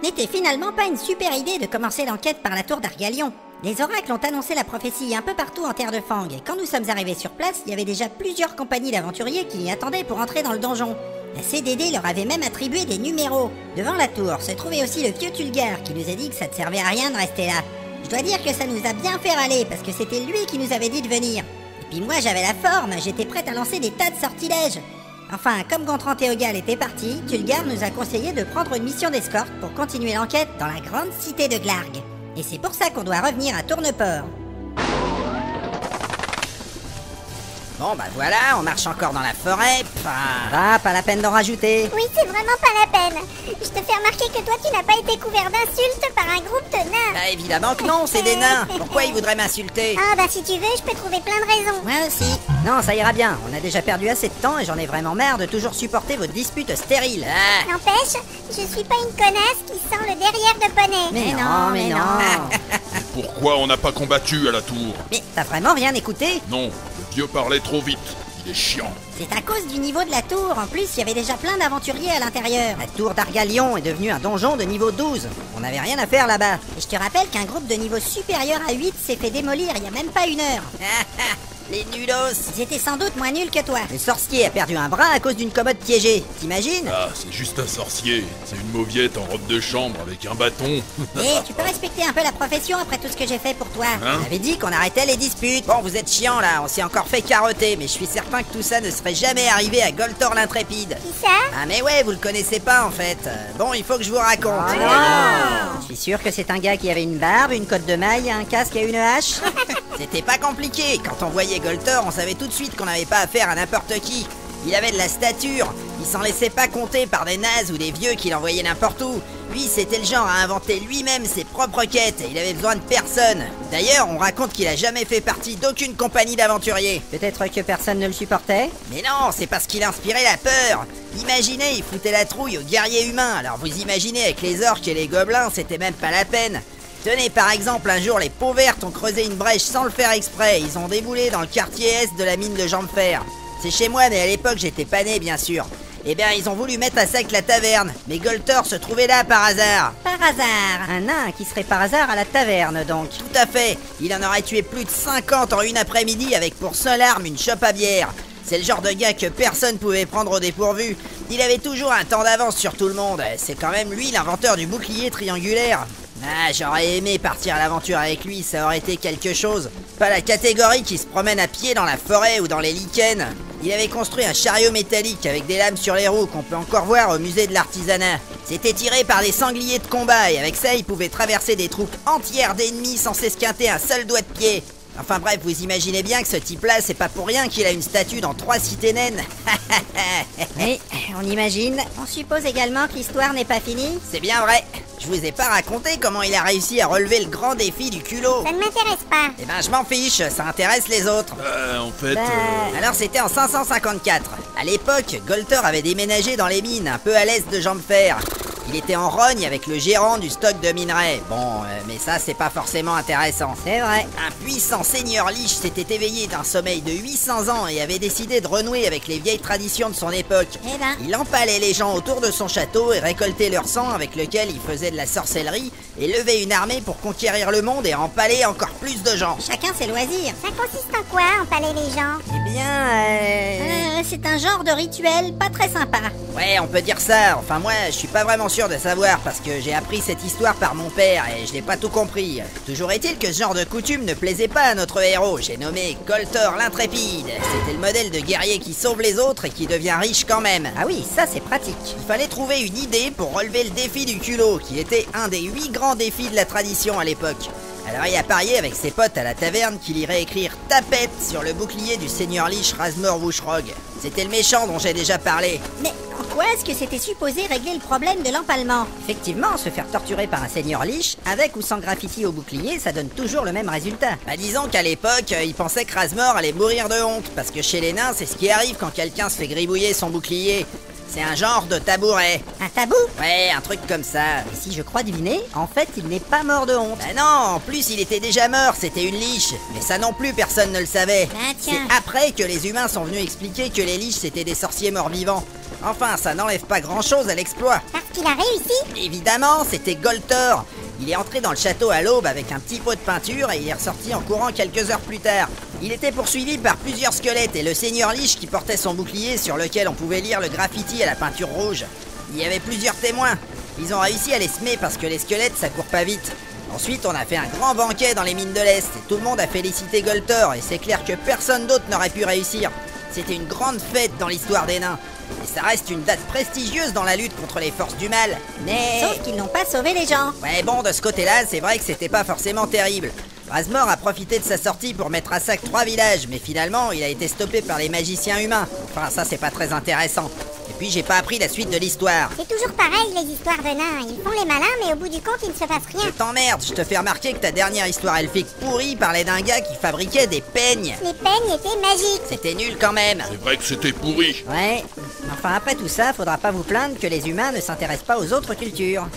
N'était finalement pas une super idée de commencer l'enquête par la tour d'Argalion. Les oracles ont annoncé la prophétie un peu partout en terre de Fang, et quand nous sommes arrivés sur place, il y avait déjà plusieurs compagnies d'aventuriers qui y attendaient pour entrer dans le donjon. La CDD leur avait même attribué des numéros. Devant la tour se trouvait aussi le vieux Tulgar qui nous a dit que ça ne servait à rien de rester là. Je dois dire que ça nous a bien fait râler parce que c'était lui qui nous avait dit de venir. Et puis moi j'avais la forme, j'étais prête à lancer des tas de sortilèges. Enfin, comme Gontran Théogal était parti, Tulgar nous a conseillé de prendre une mission d'escorte pour continuer l'enquête dans la grande cité de Glarg. Et c'est pour ça qu'on doit revenir à Tourneport. Bon bah voilà, on marche encore dans la forêt. Pas la peine d'en rajouter. Oui, c'est vraiment pas la peine. Je te fais remarquer que toi, tu n'as pas été couvert d'insultes par un groupe de nains. Bah évidemment que non, c'est des nains. Pourquoi ils voudraient m'insulter? Ah bah si tu veux, je peux trouver plein de raisons. Moi aussi. Non, ça ira bien. On a déjà perdu assez de temps et j'en ai vraiment marre de toujours supporter vos disputes stériles. N'empêche, je suis pas une connasse qui sent le derrière de poney. Mais non. Pourquoi on n'a pas combattu à la tour? Mais t'as vraiment rien écouté? Non, le vieux parlait trop vite. Il est chiant. C'est à cause du niveau de la tour. En plus, il y avait déjà plein d'aventuriers à l'intérieur. La tour d'Argalion est devenue un donjon de niveau 12. On n'avait rien à faire là-bas. Et je te rappelle qu'un groupe de niveau supérieur à 8 s'est fait démolir il y a même pas une heure. Les nulos. Ils étaient sans doute moins nuls que toi. Le sorcier a perdu un bras à cause d'une commode piégée. T'imagines? Ah, c'est juste un sorcier. C'est une mauviette en robe de chambre avec un bâton. Tu peux respecter un peu la profession après tout ce que j'ai fait pour toi. Hein? On avait dit qu'on arrêtait les disputes. Bon, vous êtes chiants là, on s'est encore fait carotter, mais je suis certain que tout ça ne serait jamais arrivé à Goltor l'Intrépide. Qui ça? Ah mais ouais, vous le connaissez pas en fait. Bon, il faut que je vous raconte. Je suis sûr que c'est un gars qui avait une barbe, une cotte de maille, un casque et une hache. C'était pas compliqué. Quand on voyait Goltor, on savait tout de suite qu'on n'avait pas affaire à n'importe qui. Il avait de la stature, il s'en laissait pas compter par des nazes ou des vieux qui l'envoyaient n'importe où. Lui, c'était le genre à inventer lui-même ses propres quêtes et il avait besoin de personne. D'ailleurs, on raconte qu'il a jamais fait partie d'aucune compagnie d'aventuriers. Peut-être que personne ne le supportait. Mais non, c'est parce qu'il inspirait la peur. Imaginez, il foutait la trouille aux guerriers humains. Alors vous imaginez, avec les orques et les gobelins, c'était même pas la peine. Tenez, par exemple, un jour, les peaux vertes ont creusé une brèche sans le faire exprès. Ils ont déboulé dans le quartier est de la mine de Jambfer. C'est chez moi, mais à l'époque, j'étais pas né, bien sûr. Eh bien, ils ont voulu mettre à sec la taverne, mais Goltor se trouvait là par hasard. Par hasard. Un nain qui serait par hasard à la taverne, donc. Tout à fait. Il en aurait tué plus de 50 en une après-midi avec pour seule arme une chope à bière. C'est le genre de gars que personne pouvait prendre au dépourvu. Il avait toujours un temps d'avance sur tout le monde. C'est quand même lui l'inventeur du bouclier triangulaire. Ah, j'aurais aimé partir à l'aventure avec lui, ça aurait été quelque chose. Pas la catégorie qui se promène à pied dans la forêt ou dans les lichens. Il avait construit un chariot métallique avec des lames sur les roues qu'on peut encore voir au musée de l'artisanat. C'était tiré par des sangliers de combat et avec ça, il pouvait traverser des troupes entières d'ennemis sans s'esquinter un seul doigt de pied. Enfin bref, vous imaginez bien que ce type-là, c'est pas pour rien qu'il a une statue dans 3 cités naines. Oui, on imagine. On suppose également que l'histoire n'est pas finie. C'est bien vrai. Je vous ai pas raconté comment il a réussi à relever le grand défi du culot. Ça ne m'intéresse pas. Eh ben je m'en fiche, ça intéresse les autres. En fait... Alors c'était en 554. À l'époque, Goltor avait déménagé dans les mines, un peu à l'est de Jambfer. Il était en rogne avec le gérant du stock de minerais. Bon, mais ça c'est pas forcément intéressant. C'est vrai. Un puissant seigneur liche s'était éveillé d'un sommeil de 800 ans et avait décidé de renouer avec les vieilles traditions de son époque. Eh ben. Il empalait les gens autour de son château et récoltait leur sang avec lequel il faisait de la sorcellerie et levait une armée pour conquérir le monde et empaler encore plus de gens. Chacun ses loisirs. Ça consiste en quoi, empaler les gens? Eh bien, C'est un genre de rituel pas très sympa. ouais, on peut dire ça. Enfin, moi, je suis pas vraiment sûr de savoir parce que j'ai appris cette histoire par mon père et je n'ai pas tout compris. Toujours est-il que ce genre de coutume ne plaisait pas à notre héros. J'ai nommé Goltor l'Intrépide. C'était le modèle de guerrier qui sauve les autres et qui devient riche quand même. Ah oui, ça c'est pratique. Il fallait trouver une idée pour relever le défi du culot, qui était un des 8 grands défis de la tradition à l'époque. Alors il a parié avec ses potes à la taverne qu'il irait écrire tapette sur le bouclier du seigneur liche Razmor Wushrog. C'était le méchant dont j'ai déjà parlé. Mais en quoi est-ce que c'était supposé régler le problème de l'empalement? Effectivement, se faire torturer par un seigneur liche, avec ou sans graffiti au bouclier, ça donne toujours le même résultat. Bah disons qu'à l'époque, il pensait que Razmor allait mourir de honte, parce que chez les nains, c'est ce qui arrive quand quelqu'un se fait gribouiller son bouclier. C'est un genre de tabouret. Un tabou? Ouais, un truc comme ça. Et si je crois deviner, en fait, il n'est pas mort de honte. Bah non, en plus il était déjà mort, c'était une liche. Mais ça non plus, personne ne le savait. Ah, tiens. C'est après que les humains sont venus expliquer que les liches c'était des sorciers morts-vivants. Enfin, ça n'enlève pas grand-chose à l'exploit. Parce qu'il a réussi. Évidemment, c'était Goltor. Il est entré dans le château à l'aube avec un petit pot de peinture et il est ressorti en courant quelques heures plus tard. Il était poursuivi par plusieurs squelettes et le seigneur Lich qui portait son bouclier sur lequel on pouvait lire le graffiti à la peinture rouge. Il y avait plusieurs témoins. Ils ont réussi à les semer parce que les squelettes ça court pas vite. Ensuite, on a fait un grand banquet dans les mines de l'Est et tout le monde a félicité Goltor et c'est clair que personne d'autre n'aurait pu réussir. C'était une grande fête dans l'histoire des nains. Et ça reste une date prestigieuse dans la lutte contre les forces du mal. Mais... Sauf qu'ils n'ont pas sauvé les gens. Ouais bon, de ce côté-là, c'est vrai que c'était pas forcément terrible. Razmor a profité de sa sortie pour mettre à sac 3 villages, mais finalement, il a été stoppé par les magiciens humains. Enfin, ça c'est pas très intéressant. Et puis j'ai pas appris la suite de l'histoire. C'est toujours pareil, les histoires de nains. Ils font les malins, mais au bout du compte, il ne se passe Je rien. t'emmerde, je te fais remarquer que ta dernière histoire elfique pourrie parlait d'un gars qui fabriquait des peignes. Les peignes étaient magiques. C'était nul quand même. C'est vrai que c'était pourri. Ouais. Enfin, après tout ça, faudra pas vous plaindre que les humains ne s'intéressent pas aux autres cultures.